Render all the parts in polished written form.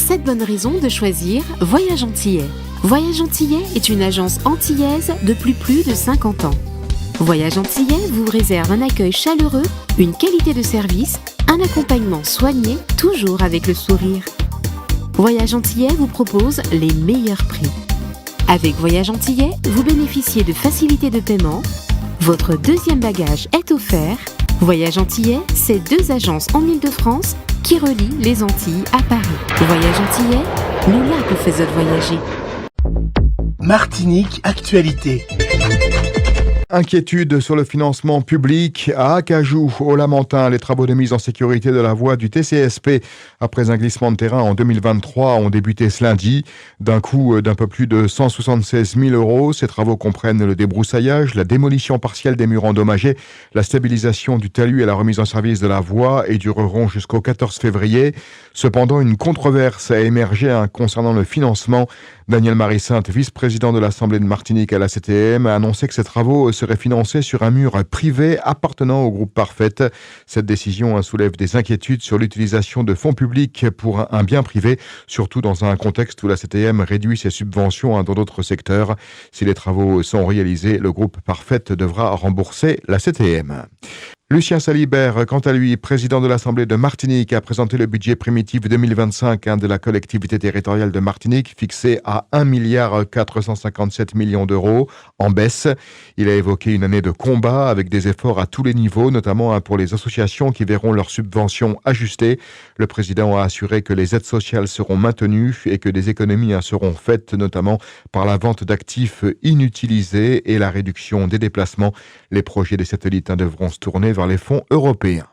7 bonnes raisons de choisir Voyage Antillais. Voyage Antillais est une agence antillaise depuis plus de 50 ans. Voyage Antillais vous réserve un accueil chaleureux, une qualité de service, un accompagnement soigné, toujours avec le sourire. Voyage Antillais vous propose les meilleurs prix. Avec Voyage Antillais, vous bénéficiez de facilités de paiement. Votre deuxième bagage est offert. Voyage Antillais, c'est 2 agences en Île-de-France qui relient les Antilles à Paris. Voyage Antillais, nous là vous faisons voyager. Martinique Actualité. Inquiétude sur le financement public à Acajou, au Lamentin. Les travaux de mise en sécurité de la voie du TCSP après un glissement de terrain en 2023 ont débuté ce lundi. D'un coût d'un peu plus de 176 000 €, ces travaux comprennent le débroussaillage, la démolition partielle des murs endommagés, la stabilisation du talus et la remise en service de la voie et dureront jusqu'au 14 février. Cependant, une controverse a émergé concernant le financement. Daniel Marie-Sainte, vice-président de l'Assemblée de Martinique à la CTM, a annoncé que ces travaux seraient financés sur un mur privé appartenant au groupe Parfait. Cette décision soulève des inquiétudes sur l'utilisation de fonds publics pour un bien privé, surtout dans un contexte où la CTM réduit ses subventions dans d'autres secteurs. Si les travaux sont réalisés, le groupe Parfait devra rembourser la CTM. Lucien Salibert, quant à lui, président de l'Assemblée de Martinique, a présenté le budget primitif 2025 de la collectivité territoriale de Martinique, fixé à 1,457 milliard d'euros, en baisse. Il a évoqué une année de combat avec des efforts à tous les niveaux, notamment pour les associations qui verront leurs subventions ajustées. Le président a assuré que les aides sociales seront maintenues et que des économies seront faites, notamment par la vente d'actifs inutilisés et la réduction des déplacements. Les projets des satellites devront se tourner vers les fonds européens.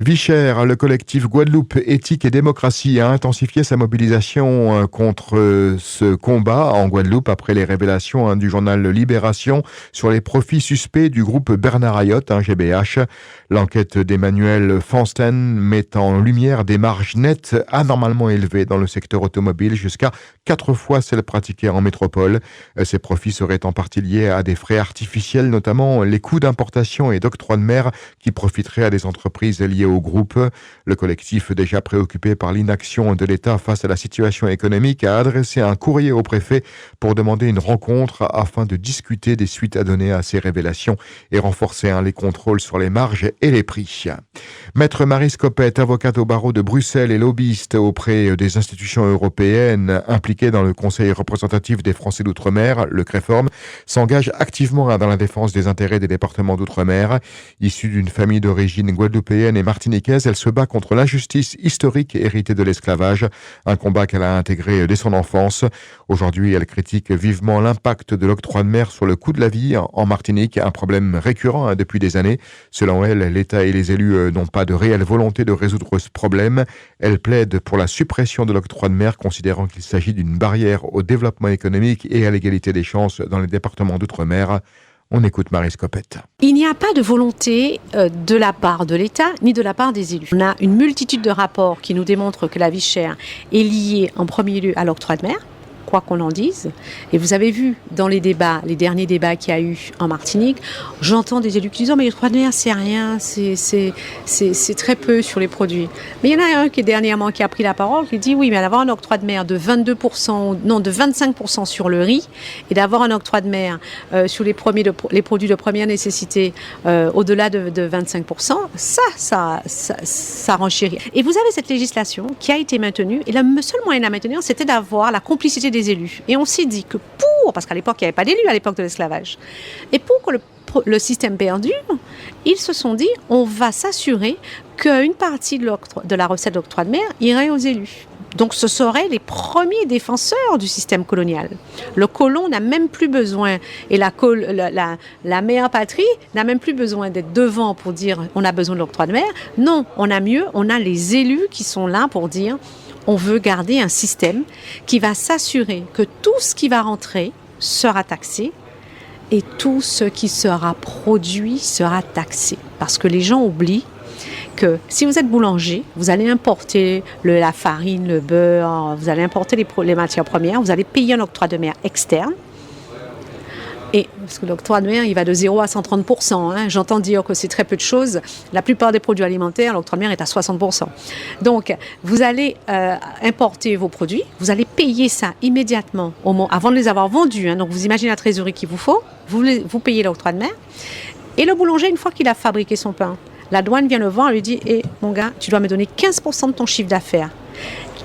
Vichères, le collectif Guadeloupe Éthique et Démocratie a intensifié sa mobilisation contre ce combat en Guadeloupe après les révélations du journal Libération sur les profits suspects du groupe Bernard Ayotte, GBH. L'enquête d'Emmanuel Fansten met en lumière des marges nettes anormalement élevées dans le secteur automobile, jusqu'à 4 fois celles pratiquées en métropole. Ces profits seraient en partie liés à des frais artificiels, notamment les coûts d'importation et d'octroi de mer qui profiteraient à des entreprises liées au groupe. Le collectif, déjà préoccupé par l'inaction de l'État face à la situation économique, a adressé un courrier au préfet pour demander une rencontre afin de discuter des suites à donner à ces révélations et renforcer les contrôles sur les marges et les prix. Maître Marie Scopette, avocate au barreau de Bruxelles et lobbyiste auprès des institutions européennes impliquées dans le Conseil représentatif des Français d'Outre-mer, le CREFORM, s'engage activement dans la défense des intérêts des départements d'Outre-mer. Issue d'une famille d'origine guadeloupéenne et martiniquaise, elle se bat contre l'injustice historique héritée de l'esclavage, un combat qu'elle a intégré dès son enfance. Aujourd'hui, elle critique vivement l'impact de l'octroi de mer sur le coût de la vie en Martinique, un problème récurrent depuis des années. Selon elle, l'État et les élus n'ont pas de réelle volonté de résoudre ce problème. Elle plaide pour la suppression de l'octroi de mer, considérant qu'il s'agit d'une barrière au développement économique et à l'égalité des chances dans les départements d'outre-mer. On écoute Marie Scopette. Il n'y a pas de volonté de la part de l'État ni de la part des élus. On a une multitude de rapports qui nous démontrent que la vie chère est liée en premier lieu à l'octroi de mer, quoi qu'on en dise. Et vous avez vu dans les débats, les derniers débats qu'il y a eu en Martinique, j'entends des élus qui disent « Oh, mais l'octroi de mer, c'est rien, c'est très peu sur les produits. » Mais il y en a un qui dernièrement qui a pris la parole, qui dit « Oui, mais d'avoir un octroi de mer de 22%, non, de 25% sur le riz, et d'avoir un octroi de mer sur les produits de première nécessité au-delà de 25%, ça renchérit. » Et vous avez cette législation qui a été maintenue, et le seul moyen de la maintenir, c'était d'avoir la complicité des élus. Et on s'est dit que parce qu'à l'époque, il n'y avait pas d'élus à l'époque de l'esclavage, et pour que le système perdure, ils se sont dit, on va s'assurer qu'une partie de la recette d'octroi de mer irait aux élus. Donc ce seraient les premiers défenseurs du système colonial. Le colon n'a même plus besoin, et la mère patrie n'a même plus besoin d'être devant pour dire on a besoin de l'octroi de mer. Non, on a les élus qui sont là pour dire on veut garder un système qui va s'assurer que tout ce qui va rentrer sera taxé et tout ce qui sera produit sera taxé. Parce que les gens oublient que si vous êtes boulanger, vous allez importer la farine, le beurre, vous allez importer les matières premières, vous allez payer un octroi de mer externe. Et parce que l'octroi de mer, il va de 0 à 130%. J'entends dire que c'est très peu de choses. La plupart des produits alimentaires, l'octroi de mer est à 60%. Donc, vous allez importer vos produits, vous allez payer ça immédiatement avant de les avoir vendus. Donc, vous imaginez la trésorerie qu'il vous faut, vous payez l'octroi de mer. Et le boulanger, une fois qu'il a fabriqué son pain, la douane vient le voir et lui dit « mon gars, tu dois me donner 15% de ton chiffre d'affaires. »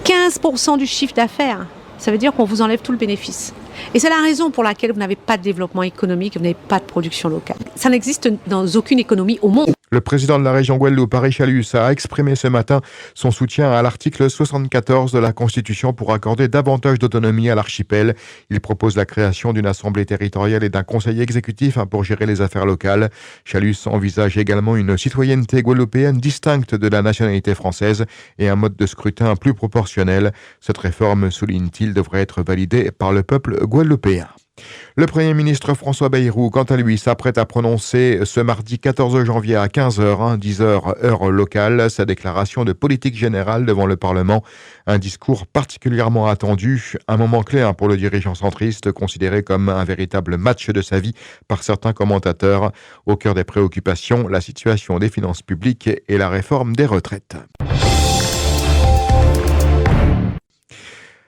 15% du chiffre d'affaires, ça veut dire qu'on vous enlève tout le bénéfice. Et c'est la raison pour laquelle vous n'avez pas de développement économique, vous n'avez pas de production locale. Ça n'existe dans aucune économie au monde. Le président de la région Guadeloupe, Harry Chalus, a exprimé ce matin son soutien à l'article 74 de la Constitution pour accorder davantage d'autonomie à l'archipel. Il propose la création d'une assemblée territoriale et d'un conseil exécutif pour gérer les affaires locales. Chalus envisage également une citoyenneté guadeloupéenne distincte de la nationalité française et un mode de scrutin plus proportionnel. Cette réforme, souligne-t-il, devrait être validée par le peuple guadeloupéen. Le Premier ministre François Bayrou, quant à lui, s'apprête à prononcer ce mardi 14 janvier à 15h, 10h heure locale, sa déclaration de politique générale devant le Parlement. Un discours particulièrement attendu, un moment clé pour le dirigeant centriste, considéré comme un véritable match de sa vie par certains commentateurs. Au cœur des préoccupations, la situation des finances publiques et la réforme des retraites.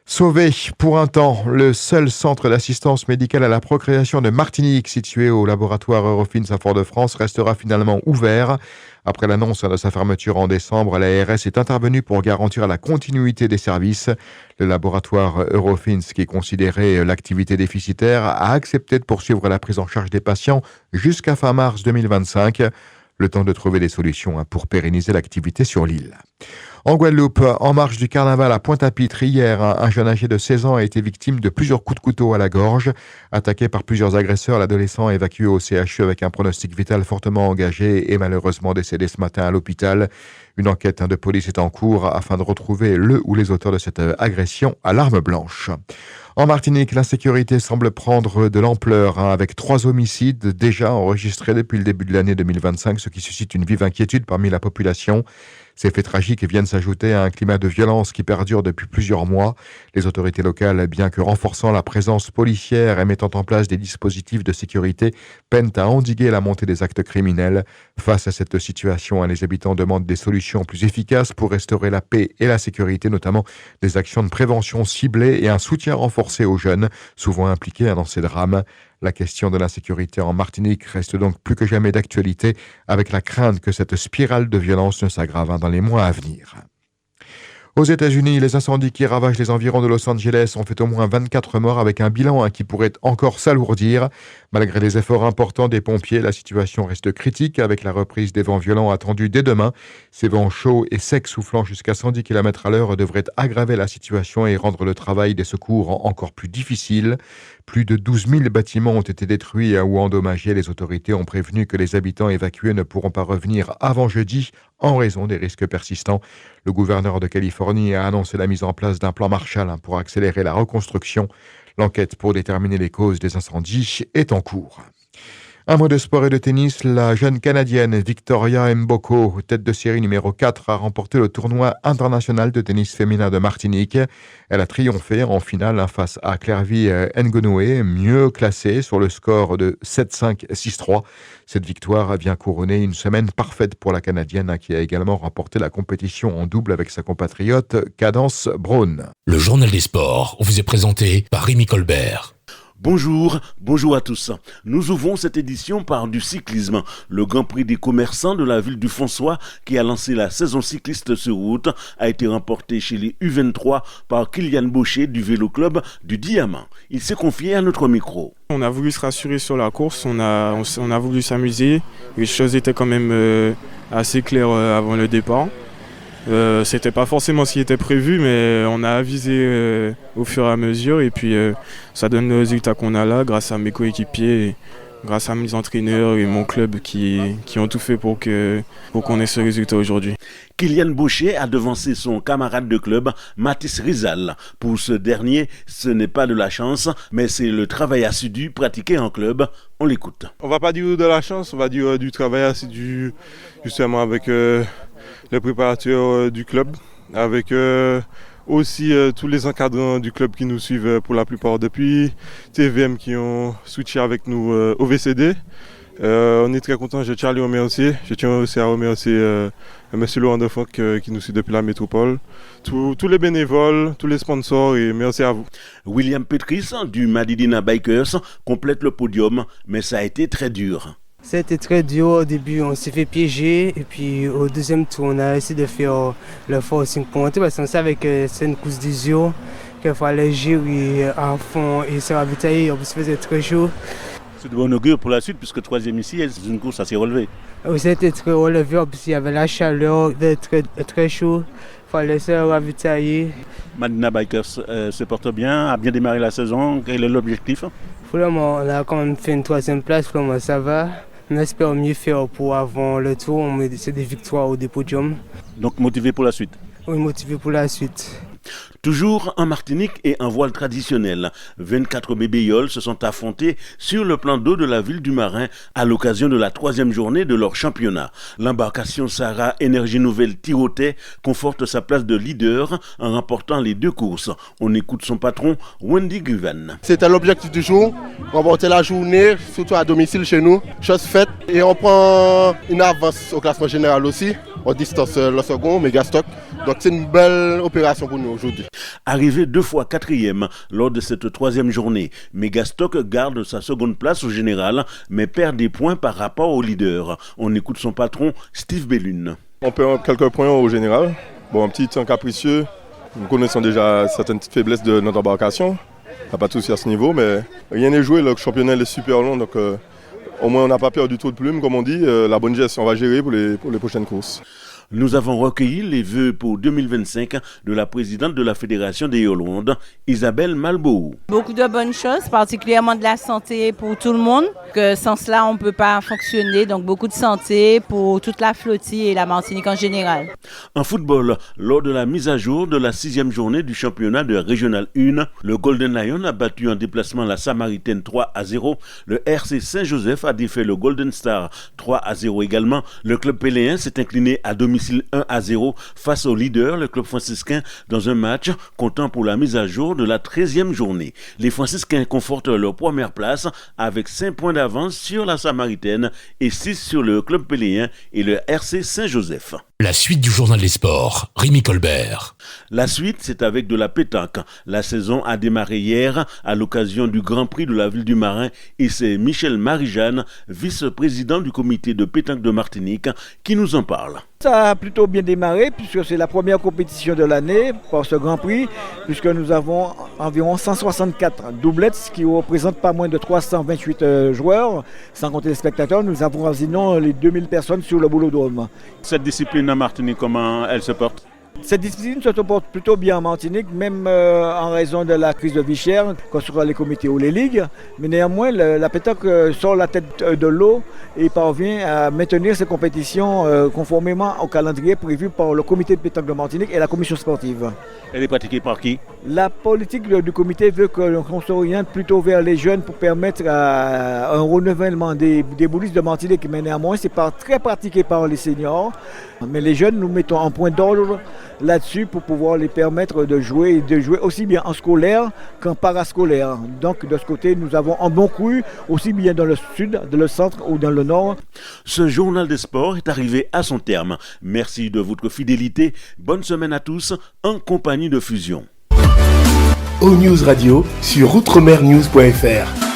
Sauvé pour un temps, le seul centre d'assistance médicale à la procréation de Martinique, situé au laboratoire Eurofins à Fort-de-France, restera finalement ouvert. Après l'annonce de sa fermeture en décembre, l'ARS est intervenue pour garantir la continuité des services. Le laboratoire Eurofins, qui considérait l'activité déficitaire, a accepté de poursuivre la prise en charge des patients jusqu'à fin mars 2025. Le temps de trouver des solutions pour pérenniser l'activité sur l'île. En Guadeloupe, en marge du carnaval à Pointe-à-Pitre, hier, un jeune âgé de 16 ans a été victime de plusieurs coups de couteau à la gorge. Attaqué par plusieurs agresseurs, l'adolescent évacué au CHU avec un pronostic vital fortement engagé et malheureusement décédé ce matin à l'hôpital. Une enquête de police est en cours afin de retrouver le ou les auteurs de cette agression à l'arme blanche. En Martinique, l'insécurité semble prendre de l'ampleur avec 3 homicides déjà enregistrés depuis le début de l'année 2025, ce qui suscite une vive inquiétude parmi la population. Ces faits tragiques viennent s'ajouter à un climat de violence qui perdure depuis plusieurs mois. Les autorités locales, bien que renforçant la présence policière et mettant en place des dispositifs de sécurité, peinent à endiguer la montée des actes criminels. Face à cette situation, les habitants demandent des solutions plus efficaces pour restaurer la paix et la sécurité, notamment des actions de prévention ciblées et un soutien renforcé aux jeunes, souvent impliqués dans ces drames. La question de l'insécurité en Martinique reste donc plus que jamais d'actualité, avec la crainte que cette spirale de violence ne s'aggrave dans les mois à venir. Aux États-Unis, les incendies qui ravagent les environs de Los Angeles ont fait au moins 24 morts avec un bilan qui pourrait encore s'alourdir. Malgré les efforts importants des pompiers, la situation reste critique avec la reprise des vents violents attendus dès demain. Ces vents chauds et secs soufflant jusqu'à 110 km/h devraient aggraver la situation et rendre le travail des secours encore plus difficile. Plus de 12 000 bâtiments ont été détruits ou endommagés. Les autorités ont prévenu que les habitants évacués ne pourront pas revenir avant jeudi en raison des risques persistants. Le gouverneur de Californie a annoncé la mise en place d'un plan Marshall pour accélérer la reconstruction. L'enquête pour déterminer les causes des incendies est en cours. Un mot de sport et de tennis, la jeune Canadienne Victoria Mboko, tête de série numéro 4, a remporté le tournoi international de tennis féminin de Martinique. Elle a triomphé en finale face à Clervy Ngonoé, mieux classée sur le score de 7-5, 6-3. Cette victoire vient couronner une semaine parfaite pour la Canadienne qui a également remporté la compétition en double avec sa compatriote Cadence Brown. Le journal des sports vous est présenté par Rémi Colbert. Bonjour à tous. Nous ouvrons cette édition par du cyclisme. Le Grand Prix des commerçants de la ville du François, qui a lancé la saison cycliste sur route, a été remporté chez les U23 par Kylian Bochet du Vélo Club du Diamant. Il s'est confié à notre micro. On a voulu se rassurer sur la course, on a voulu s'amuser. Les choses étaient quand même assez claires avant le départ. C'était pas forcément ce qui était prévu, mais on a avisé au fur et à mesure et puis ça donne le résultat qu'on a là grâce à mes coéquipiers, grâce à mes entraîneurs et mon club qui ont tout fait pour qu'on ait ce résultat aujourd'hui. Kylian Bochet a devancé son camarade de club, Mathis Rizal. Pour ce dernier, ce n'est pas de la chance, mais c'est le travail assidu pratiqué en club. On l'écoute. On va pas dire de la chance, on va dire du travail assidu justement avec les préparateurs du club, avec Aussi tous les encadrants du club qui nous suivent pour la plupart depuis, TVM qui ont switché avec nous au VCD. On est très contents, je tiens à les remercier. Je tiens aussi à remercier M. Laurent Defoc qui nous suit depuis la métropole, tous les bénévoles, tous les sponsors et merci à vous. William Petris du Madidina Bikers complète le podium, mais ça a été très dur. C'était très dur au début, on s'est fait piéger et puis au deuxième tour on a essayé de faire le forcing pour monter parce qu'on savait que c'est une course d'usure, qu'il fallait gérer à fond et se ravitailler, en plus il faisait très chaud. C'est de bon augure pour la suite puisque troisième ici, c'est une course assez relevée. Oui, c'était très relevé, en plus il y avait la chaleur, très chaud, il fallait se ravitailler. Madidina Bikers se porte bien, a bien démarré la saison, quel est l'objectif? Pour le moment on a quand même fait une troisième place, pour le moment ça va. On espère mieux faire pour avant le tour, c'est des victoires ou des podiums. Donc motivé pour la suite? Oui, motivé pour la suite. Toujours en Martinique et en voile traditionnelle, 24 bébéioles se sont affrontés sur le plan d'eau de la ville du Marin à l'occasion de la 3e journée de leur championnat. L'embarcation Sarah Énergie Nouvelle Tirotais conforte sa place de leader en remportant les 2 courses. On écoute son patron, Wendy Guvan. C'était l'objectif du jour, remporter la journée, surtout à domicile chez nous. Chose faite et on prend une avance au classement général aussi. On distance le second, Megastock. Donc c'est une belle opération pour nous aujourd'hui. Arrivé 2 fois 4e lors de cette 3e journée, Megastock garde sa seconde place au général, mais perd des points par rapport au leader. On écoute son patron, Steve Bellune. On perd quelques points au général. Bon, un petit temps capricieux. Nous connaissons déjà certaines petites faiblesses de notre embarcation. On n'a pas de souci à ce niveau, mais rien n'est joué. Le championnat est super long, donc au moins on n'a pas perdu trop de plumes, comme on dit. La bonne gestion, on va gérer pour les prochaines courses. Nous avons recueilli les vœux pour 2025 de la présidente de la Fédération des Yolondes, Isabelle Malboou. Beaucoup de bonnes choses, particulièrement de la santé pour tout le monde. Que sans cela, on ne peut pas fonctionner. Donc beaucoup de santé pour toute la flottille et la Martinique en général. En football, lors de la mise à jour de la 6e journée du championnat de Régional 1, le Golden Lion a battu en déplacement la Samaritaine 3-0. Le RC Saint-Joseph a défait le Golden Star 3-0 également. Le club péléen s'est incliné à domicile 1-0 face au leader, le club franciscain, dans un match comptant pour la mise à jour de la 13e journée. Les franciscains confortent leur première place avec 5 points d'avance sur la Samaritaine et 6 sur le club péléen et le RC Saint-Joseph. La suite du journal des sports, Rémi Colbert. La suite, c'est avec de la pétanque. La saison a démarré hier à l'occasion du Grand Prix de la ville du Marin et c'est Michel Marie-Jeanne, vice-président du comité de pétanque de Martinique, qui nous en parle. Ça a plutôt bien démarré puisque c'est la première compétition de l'année pour ce Grand Prix, puisque nous avons environ 164 doublettes, ce qui représente pas moins de 328 joueurs. Sans compter les spectateurs, nous avons sinon les 2000 personnes sur le boulodrome. Cette discipline en Martinique, comment elle se porte ? Cette discipline se porte plutôt bien en Martinique, même en raison de la crise de vie chère, que ce soit les comités ou les ligues. Mais néanmoins, la pétanque sort la tête de l'eau et parvient à maintenir ses compétitions conformément au calendrier prévu par le comité de pétanque de Martinique et la commission sportive. Elle est pratiquée par qui ? La politique du comité veut qu'on s'oriente plutôt vers les jeunes pour permettre un renouvellement des boulistes de Martinique. Mais néanmoins, c'est pas très pratiqué par les seniors. Mais les jeunes, nous mettons un point d'ordre là-dessus pour pouvoir les permettre de jouer aussi bien en scolaire qu'en parascolaire. Donc de ce côté, nous avons un bon cru, aussi bien dans le sud, dans le centre ou dans le nord. Ce journal des sports est arrivé à son terme. Merci de votre fidélité. Bonne semaine à tous en compagnie de Fusion. O-News Radio sur outremernews.fr.